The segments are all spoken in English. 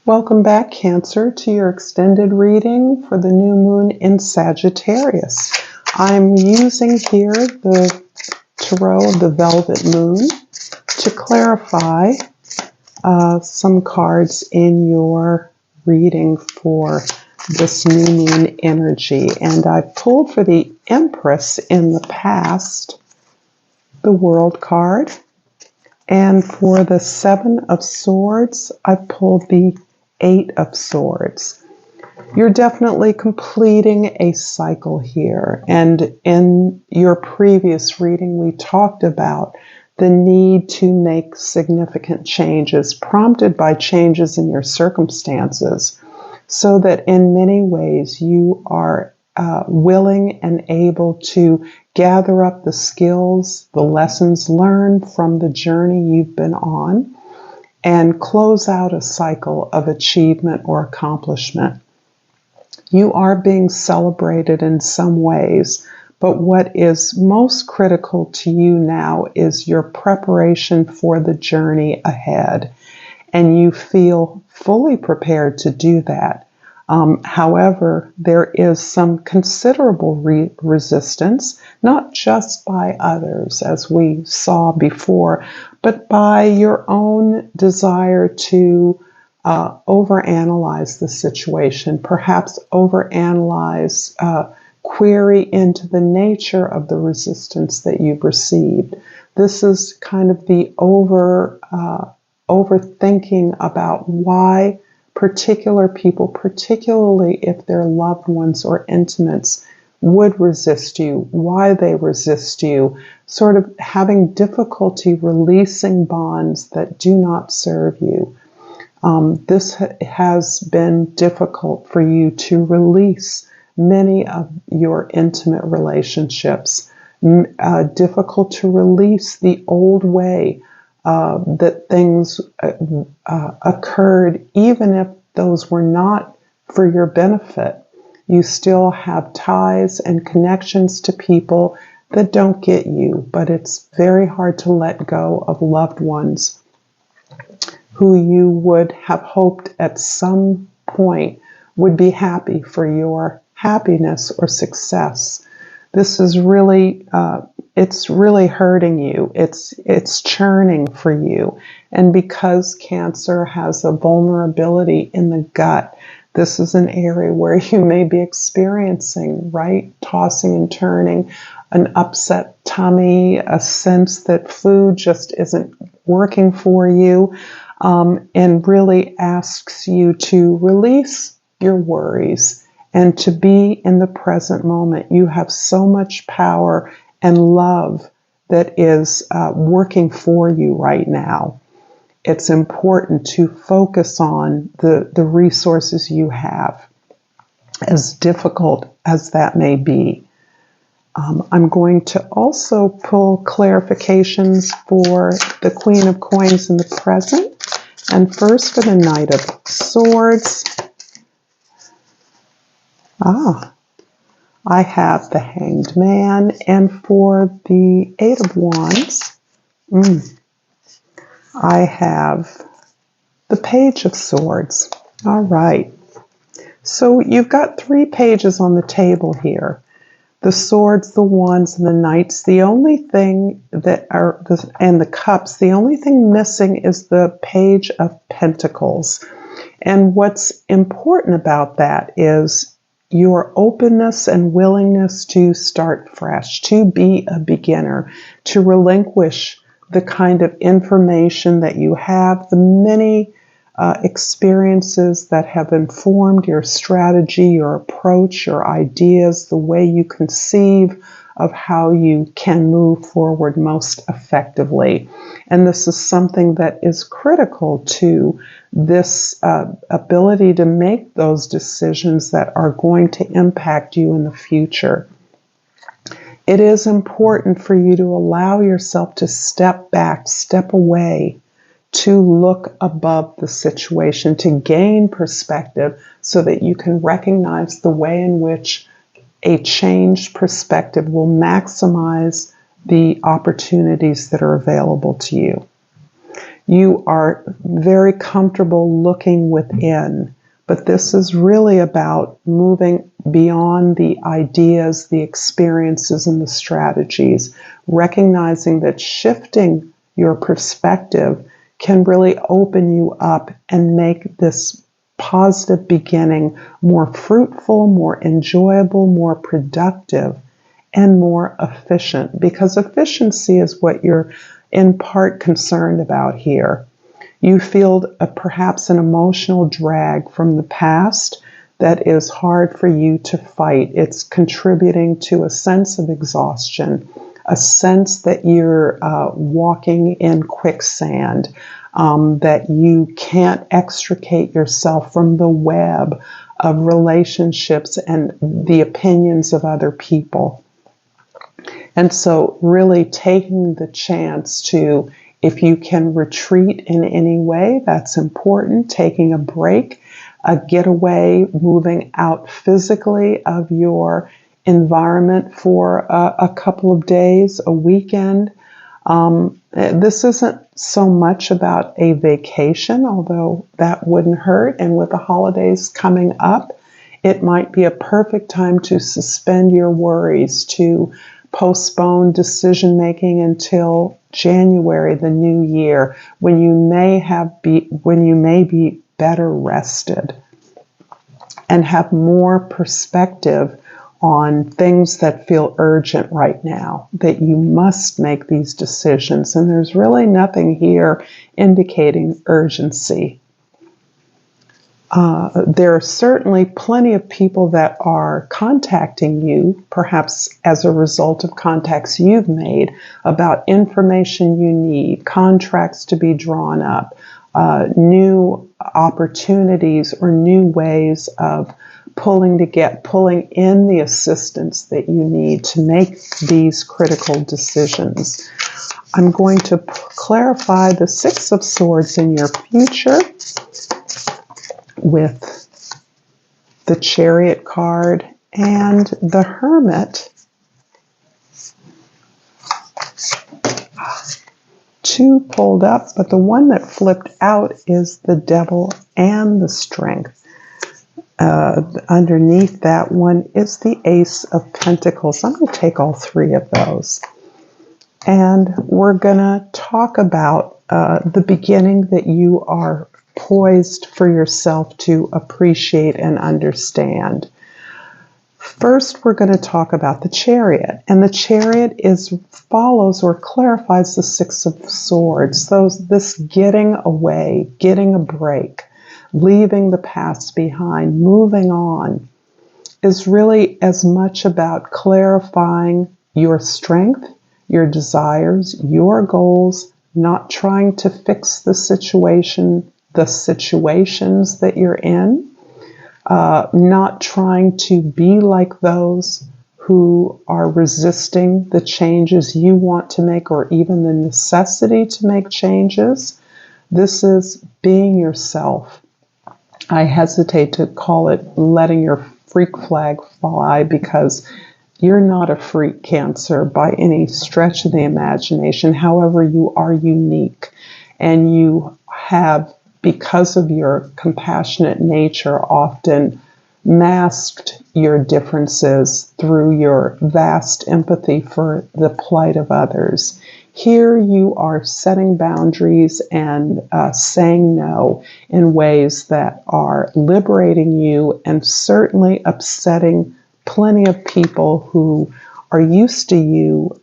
Welcome back, Cancer, to your extended reading for the new moon in Sagittarius. I'm using here the Tarot of the Velvet Moon to clarify some cards in your reading for this new moon energy. And I pulled for the Empress in the past, the World card. And for the Seven of Swords, I pulled the Eight of Swords. You're definitely completing a cycle here. And in your previous reading, we talked about the need to make significant changes, prompted by changes in your circumstances, so that in many ways you are willing and able to gather up the skills, the lessons learned from the journey you've been on, and close out a cycle of achievement or accomplishment. You are being celebrated in some ways, but what is most critical to you now is your preparation for the journey ahead, and you feel fully prepared to do that. However, there is some considerable resistance, not just by others, as we saw before, but by your own desire to overanalyze the situation, perhaps overanalyze, query into the nature of the resistance that you've received. This is kind of the overthinking about why particular people, particularly if they're loved ones or intimates, would resist you, why they resist you, sort of having difficulty releasing bonds that do not serve you. This has been difficult for you to release many of your intimate relationships, difficult to release the old way that things occurred, even if those were not for your benefit. You still have ties and connections to people that don't get you, but it's very hard to let go of loved ones who you would have hoped at some point would be happy for your happiness or success. This is really it's really hurting you. It's churning for you. And because Cancer has a vulnerability in the gut, this is an area where you may be experiencing, right? Tossing and turning, an upset tummy, a sense that food just isn't working for you, and really asks you to release your worries and to be in the present moment. You have so much power and love that is working for you right now. It's important to focus on the resources you have, as difficult as that may be. I'm going to also pull clarifications for the Queen of Coins in the present. And first for the Knight of Swords. I have the Hanged Man, and for the Eight of Wands, I have the Page of Swords. All right. So you've got 3 pages on the table here. The swords, the wands, and the knights. The only thing and the cups, the only thing missing is the Page of Pentacles. And what's important about that is your openness and willingness to start fresh, to be a beginner, to relinquish the kind of information that you have, the many experiences that have informed your strategy, your approach, your ideas, the way you conceive of how you can move forward most effectively. And this is something that is critical to this ability to make those decisions that are going to impact you in the future. It is important for you to allow yourself to step back, step away, to look above the situation, to gain perspective so that you can recognize the way in which a changed perspective will maximize the opportunities that are available to you. You are very comfortable looking within, but this is really about moving beyond the ideas, the experiences, and the strategies, recognizing that shifting your perspective can really open you up and make this positive beginning more fruitful, more enjoyable, more productive, and more efficient, because efficiency is what you're in part concerned about here. You feel perhaps an emotional drag from the past that is hard for you to fight. It's contributing to a sense of exhaustion, a sense that you're walking in quicksand, that you can't extricate yourself from the web of relationships and the opinions of other people. And so really taking the chance to, if you can retreat in any way, that's important. Taking a break, a getaway, moving out physically of your environment for a couple of days, a weekend. This isn't so much about a vacation, although that wouldn't hurt. And with the holidays coming up, it might be a perfect time to suspend your worries, to postpone decision making until January, the new year, when you may be better rested and have more perspective on things that feel urgent right now, that you must make these decisions. And there's really nothing here indicating urgency. There are certainly plenty of people that are contacting you, perhaps as a result of contacts you've made, about information you need, contracts to be drawn up, new opportunities or new ways of pulling in the assistance that you need to make these critical decisions. I'm going to clarify the Six of Swords in your future with the Chariot card and the Hermit. Two pulled up, but the one that flipped out is the Devil and the Strength. Underneath that one is the Ace of Pentacles. I'm going to take all three of those. And we're going to talk about the beginning that you are poised for yourself to appreciate and understand. First, we're going to talk about the Chariot. And the Chariot follows or clarifies the Six of Swords. This getting away, getting a break, leaving the past behind, moving on, is really as much about clarifying your strength, your desires, your goals, not trying to fix the situations that you're in, not trying to be like those who are resisting the changes you want to make or even the necessity to make changes. This is being yourself. I hesitate to call it letting your freak flag fly, because you're not a freak, Cancer, by any stretch of the imagination. However, you are unique, and you have, because of your compassionate nature, often masked your differences through your vast empathy for the plight of others. Here you are setting boundaries and saying no in ways that are liberating you and certainly upsetting plenty of people who are used to you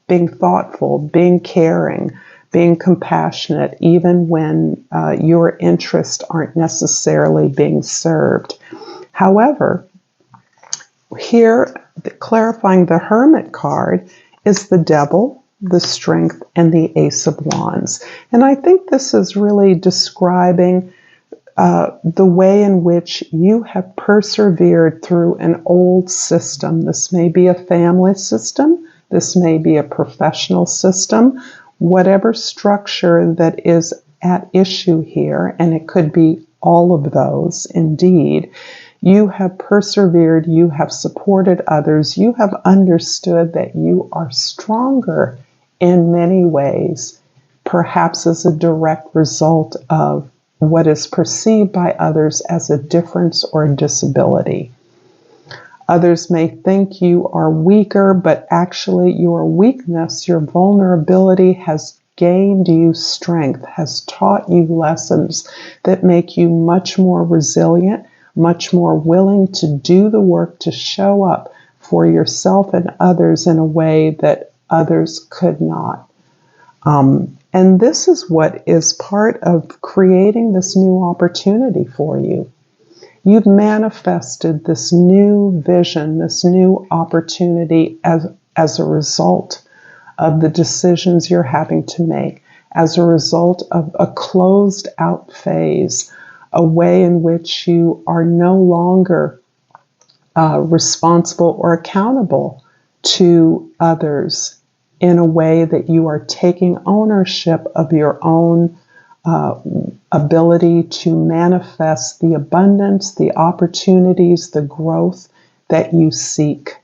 being thoughtful, being caring, being compassionate, even when your interests aren't necessarily being served. However, here, clarifying the Hermit card is the Devil, the Strength, and the Ace of Wands. And I think this is really describing the way in which you have persevered through an old system. This may be a family system. This may be a professional system. Whatever structure that is at issue here, and it could be all of those indeed, you have persevered, you have supported others, you have understood that you are stronger in many ways perhaps as a direct result of what is perceived by others as a difference or a disability. Others may think you are weaker, but actually your weakness, your vulnerability has gained you strength, has taught you lessons that make you much more resilient, much more willing to do the work to show up for yourself and others in a way that others could not. And this is what is part of creating this new opportunity for you. You've manifested this new vision, this new opportunity as a result of the decisions you're having to make, as a result of a closed out phase, a way in which you are no longer responsible or accountable to others in a way that you are taking ownership of your own ability to manifest the abundance, the opportunities, the growth that you seek.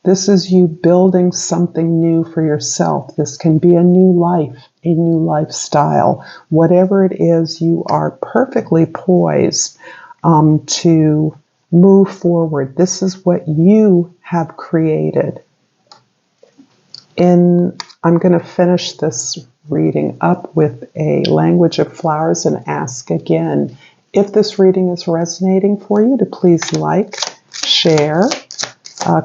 This is you building something new for yourself. This can be a new life, a new lifestyle. Whatever it is, you are perfectly poised to move forward. This is what you have created. I'm going to finish this reading up with a language of flowers and ask again, if this reading is resonating for you, to please like, share,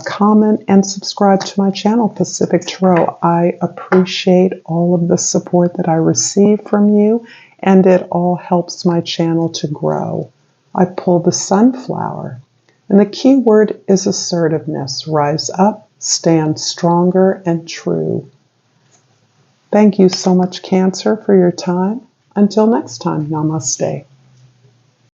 comment, and subscribe to my channel, Pacific Tarot. I appreciate all of the support that I receive from you, and it all helps my channel to grow. I pull the sunflower, and the key word is assertiveness. Rise up, stand stronger and true. Thank you so much, Cancer, for your time. Until next time, namaste.